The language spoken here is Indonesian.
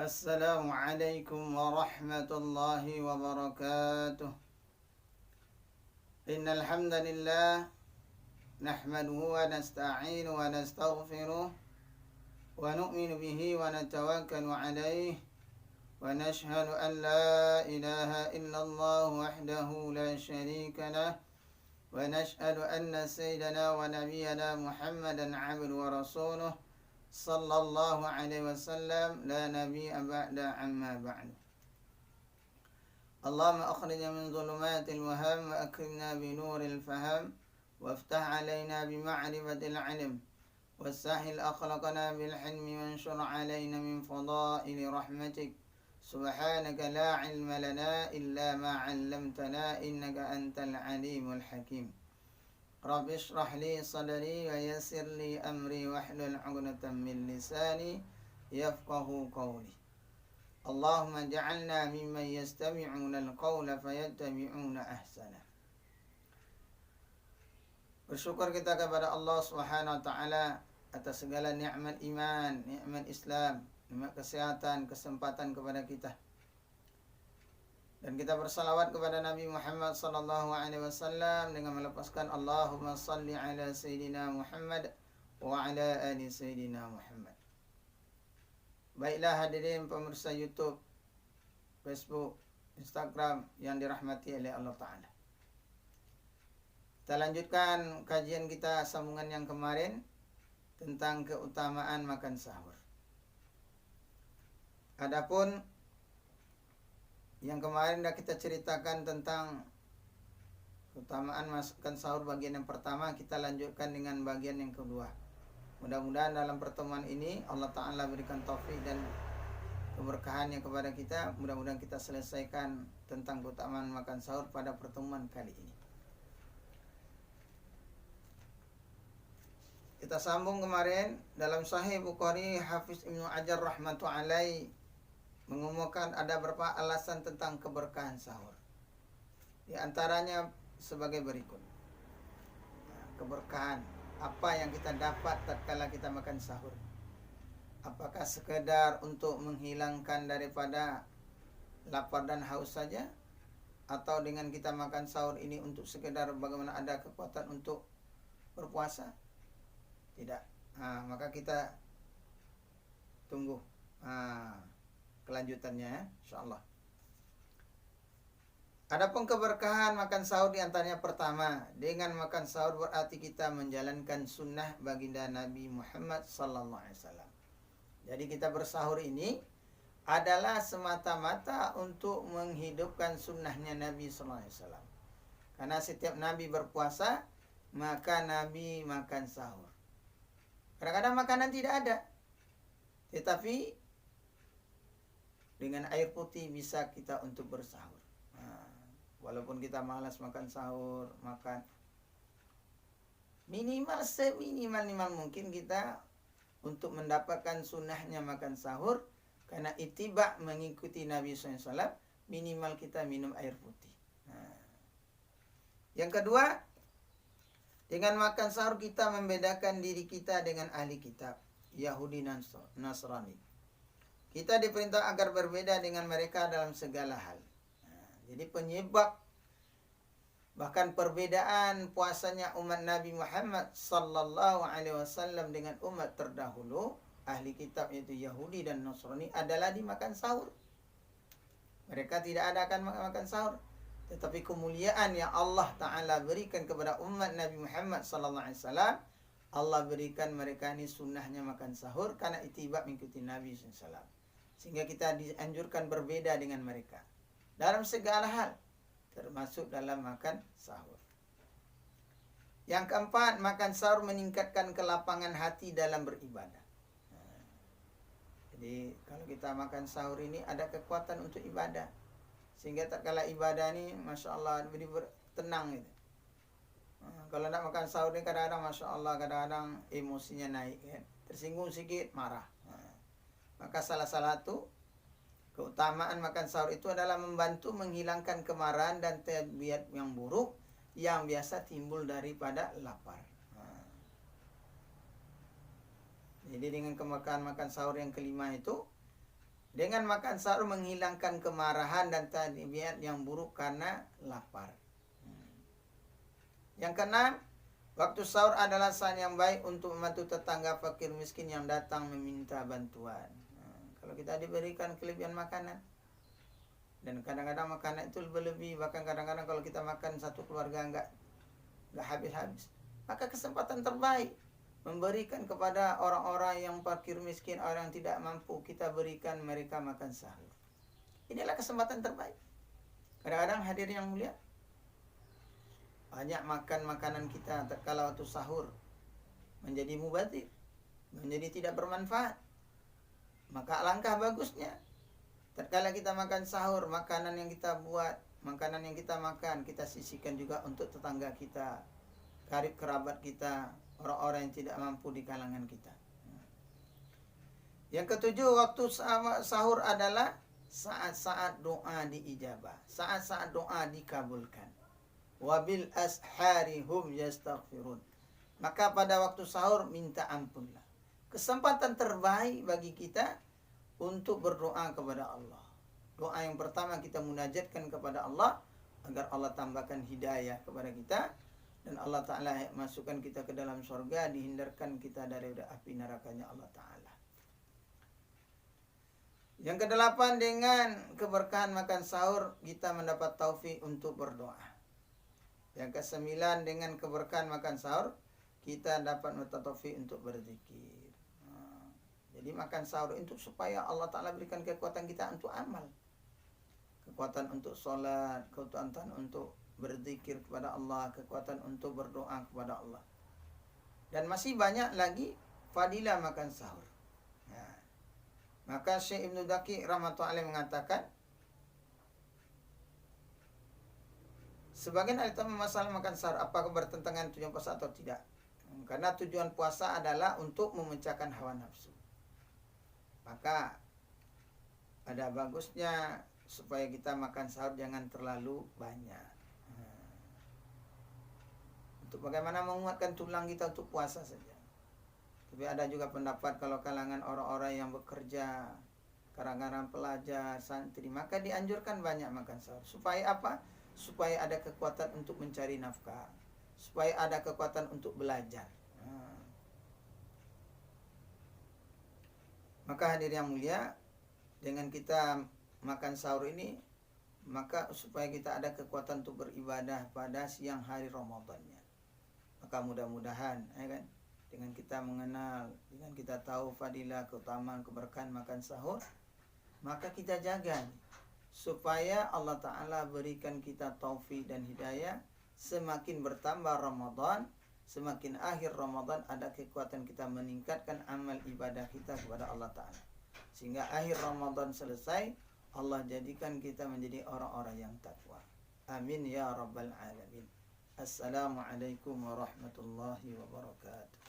السلام عليكم ورحمة الله وبركاته. إن الحمد لله نحمده ونستعين ونستغفره ونؤمن به ونتوكل عليه ونشهد أن لا إله إلا الله وحده لا شريك له ونشهد أن سيدنا ونبينا محمدا عبده ورسوله صلى الله عليه وسلم لا نبي بعد عما بعد. اللهم أخرجنا من ظلمات الوهم وأكرمنا بنور الفهم وافتح علينا بمعرفة العلم وسهل أخلاقنا بالحلم وانشر علينا من فضائل رحمتك. سبحانك لا علم لنا إلا ما علمتنا إنك أنت العليم الحكيم. رب اشرح لي صدري ويسر لي أمري واحلل عقدة من لساني يفقه قولي. اللهم اجعلنا ممن يستمعون القول فيتبعون أحسنه. Bersyukur kita kepada Allah Subhanahu wa taala atas segala nikmat iman, nikmat Islam, nikmat kesehatan, kesempatan kepada kita. Dan kita bersalawat kepada Nabi Muhammad sallallahu alaihi wasallam dengan melepaskan Allahumma salli ala Sayyidina Muhammad wa ala ali Sayyidina Muhammad. Baiklah hadirin pemirsa YouTube, Facebook, Instagram yang dirahmati oleh Allah Ta'ala. Kita lanjutkan kajian kita sambungan yang kemarin tentang keutamaan makan sahur. Adapun yang kemarin dah kita ceritakan tentang keutamaan makan sahur bagian yang pertama, kita lanjutkan dengan bagian yang kedua. Mudah-mudahan dalam pertemuan ini Allah Ta'ala berikan taufik dan keberkahannya kepada kita. Mudah-mudahan kita selesaikan tentang keutamaan makan sahur pada pertemuan kali ini. Kita sambung kemarin dalam Sahih Bukhari, Hafiz Ibnu Hajar rahmatullahi alaih mengumumkan ada beberapa alasan tentang keberkahan sahur. Di antaranya sebagai berikut. Keberkahan apa yang kita dapat tatkala kita makan sahur? Apakah sekedar untuk menghilangkan daripada lapar dan haus saja? Atau dengan kita makan sahur ini untuk sekedar bagaimana ada kekuatan untuk berpuasa? Tidak. Maka kita tunggu kelanjutannya, insyaallah. Adapun keberkahan makan sahur di antaranya pertama, dengan makan sahur berarti kita menjalankan sunnah baginda Nabi Muhammad sallallahu alaihi wasallam. Jadi kita bersahur ini adalah semata-mata untuk menghidupkan sunnahnya Nabi sallallahu alaihi wasallam. Karena setiap Nabi berpuasa, maka Nabi makan sahur. Kadang-kadang makanan tidak ada, tetapi dengan air putih bisa kita untuk bersahur. Walaupun kita malas makan sahur, makan minimal seminimal mungkin kita untuk mendapatkan sunnahnya makan sahur, karena ittiba mengikuti Nabi SAW, minimal kita minum air putih. Yang kedua, dengan makan sahur kita membedakan diri kita dengan ahli kitab Yahudi dan Nasrani. Kita diperintah agar berbeda dengan mereka dalam segala hal. Jadi penyebab bahkan perbedaan puasanya umat Nabi Muhammad sallallahu alaihi wasallam dengan umat terdahulu ahli kitab yaitu Yahudi dan Nasrani adalah di makan sahur. Mereka tidak ada akan makan sahur, tetapi kemuliaan yang Allah Ta'ala berikan kepada umat Nabi Muhammad sallallahu alaihi wasallam, Allah berikan mereka ini sunnahnya makan sahur karena ittiba mengikuti Nabi SAW. Sehingga kita dianjurkan berbeda dengan mereka dalam segala hal, termasuk dalam makan sahur. Yang keempat, makan sahur meningkatkan kelapangan hati dalam beribadah. Jadi kalau kita makan sahur ini ada kekuatan untuk ibadah, sehingga tatkala ibadah ini Masya Allah lebih tenang gitu. Kalau nak makan sahur ini kadang-kadang Masya Allah, kadang-kadang emosinya naik kan? Tersinggung sedikit marah. Maka salah satu keutamaan makan sahur itu adalah membantu menghilangkan kemarahan dan tabiat yang buruk yang biasa timbul daripada lapar. Jadi dengan keberkahan makan sahur yang kelima itu, Dengan makan sahur menghilangkan kemarahan dan tabiat yang buruk karena lapar. Yang keenam, waktu sahur adalah saat yang baik untuk membantu tetangga fakir miskin yang datang meminta bantuan. Kalau kita diberikan kelebihan makanan, dan kadang-kadang makanan itu lebih-lebih, bahkan kadang-kadang kalau kita makan satu keluarga nggak habis-habis, maka kesempatan terbaik memberikan kepada orang-orang yang fakir miskin, orang yang tidak mampu, kita berikan mereka makan sahur. Inilah kesempatan terbaik. Kadang-kadang hadirin yang mulia, banyak makan makanan kita tatkala waktu sahur menjadi mubazir, menjadi tidak bermanfaat. Maka alangkah bagusnya tatkala kita makan sahur, makanan yang kita buat, makanan yang kita makan, kita sisihkan juga untuk tetangga kita, karib kerabat kita, orang-orang yang tidak mampu di kalangan kita. Yang ketujuh, waktu sahur adalah saat-saat doa diijabah, saat-saat doa dikabulkan. Wabil ashari hum yastaghfirun. Maka pada waktu sahur minta ampunlah. Kesempatan terbaik bagi kita untuk berdoa kepada Allah. Doa yang pertama kita munajatkan kepada Allah agar Allah tambahkan hidayah kepada kita, dan Allah Ta'ala masukkan kita ke dalam surga, dihindarkan kita dari api nerakanya Allah Ta'ala. Yang kedelapan, dengan keberkahan makan sahur kita mendapat taufik untuk berdoa. Yang kesembilan, dengan keberkahan makan sahur kita dapat mendapat taufik untuk berzikir. Jadi makan sahur itu supaya Allah Ta'ala berikan kekuatan kita untuk amal, kekuatan untuk sholat, kekuatan untuk berzikir kepada Allah, kekuatan untuk berdoa kepada Allah. Dan masih banyak lagi fadilah makan sahur. Maka Syekh Ibnu Daqiq rahmatullahi alaih mengatakan, sebagian ahli masalah makan sahur apakah bertentangan tujuan puasa atau tidak. Karena tujuan puasa adalah untuk memecahkan hawa nafsu. Maka ada bagusnya supaya kita makan sahur jangan terlalu banyak. Untuk bagaimana menguatkan tulang kita untuk puasa saja. Tapi ada juga pendapat kalau kalangan orang-orang yang bekerja, kalangan pelajar, santri, maka dianjurkan banyak makan sahur. Supaya apa? Supaya ada kekuatan untuk mencari nafkah, supaya ada kekuatan untuk belajar. Maka hadirin yang mulia, dengan kita makan sahur ini, maka supaya kita ada kekuatan untuk beribadah pada siang hari Ramadannya. Maka mudah-mudahan kan, dengan kita mengenal, dengan kita tahu fadilah, keutamaan, keberkahan makan sahur, maka kita jaga supaya Allah Ta'ala berikan kita taufik dan hidayah. Semakin bertambah Ramadan, semakin akhir Ramadan, ada kekuatan kita meningkatkan amal ibadah kita kepada Allah Ta'ala, sehingga akhir Ramadan selesai, Allah jadikan kita menjadi orang-orang yang takwa. Amin ya rabbal alamin. Assalamualaikum warahmatullahi wabarakatuh.